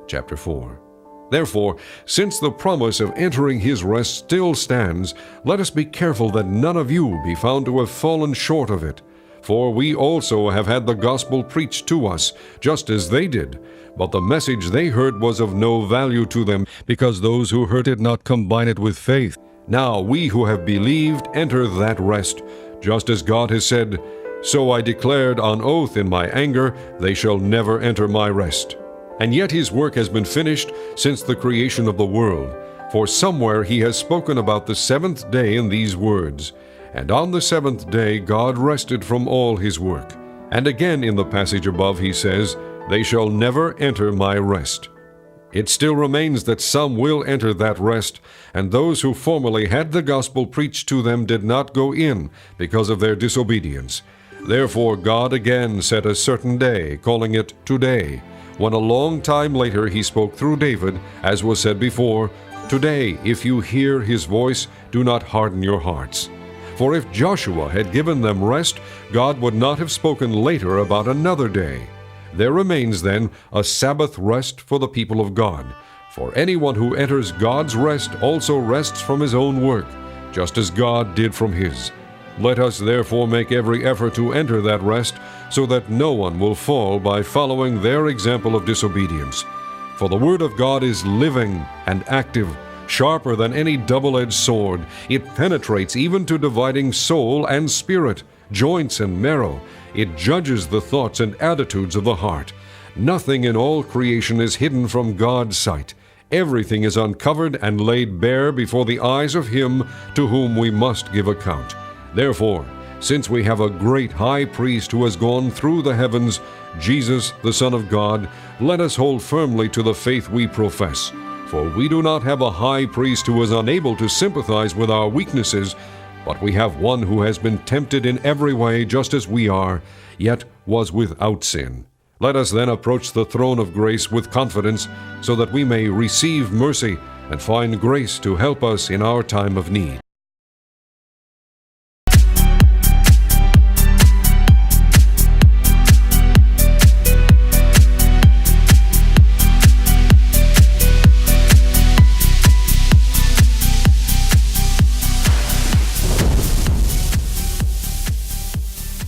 chapter 4. Therefore, since the promise of entering his rest still stands, let us be careful that none of you be found to have fallen short of it. For we also have had the gospel preached to us, just as they did. But the message they heard was of no value to them, because those who heard it not combine it with faith. Now we who have believed enter that rest, just as God has said, "So I declared on oath in my anger, they shall never enter my rest." And yet his work has been finished since the creation of the world. For somewhere he has spoken about the seventh day in these words, "And on the seventh day God rested from all his work." And again in the passage above he says, "They shall never enter my rest." It still remains that some will enter that rest, and those who formerly had the gospel preached to them did not go in because of their disobedience. Therefore God again set a certain day, calling it Today, when a long time later he spoke through David, as was said before, "Today, if you hear his voice, do not harden your hearts." For if Joshua had given them rest, God would not have spoken later about another day. There remains then a Sabbath rest for the people of God. For anyone who enters God's rest also rests from his own work, just as God did from his. Let us therefore make every effort to enter that rest, so that no one will fall by following their example of disobedience. For the word of God is living and active, sharper than any double-edged sword. It penetrates even to dividing soul and spirit, joints and marrow. It judges the thoughts and attitudes of the heart. Nothing in all creation is hidden from God's sight. Everything is uncovered and laid bare before the eyes of him to whom we must give account. Therefore, since we have a great high priest who has gone through the heavens, Jesus, the Son of God, let us hold firmly to the faith we profess. For we do not have a high priest who is unable to sympathize with our weaknesses, but we have one who has been tempted in every way just as we are, yet was without sin. Let us then approach the throne of grace with confidence, so that we may receive mercy and find grace to help us in our time of need.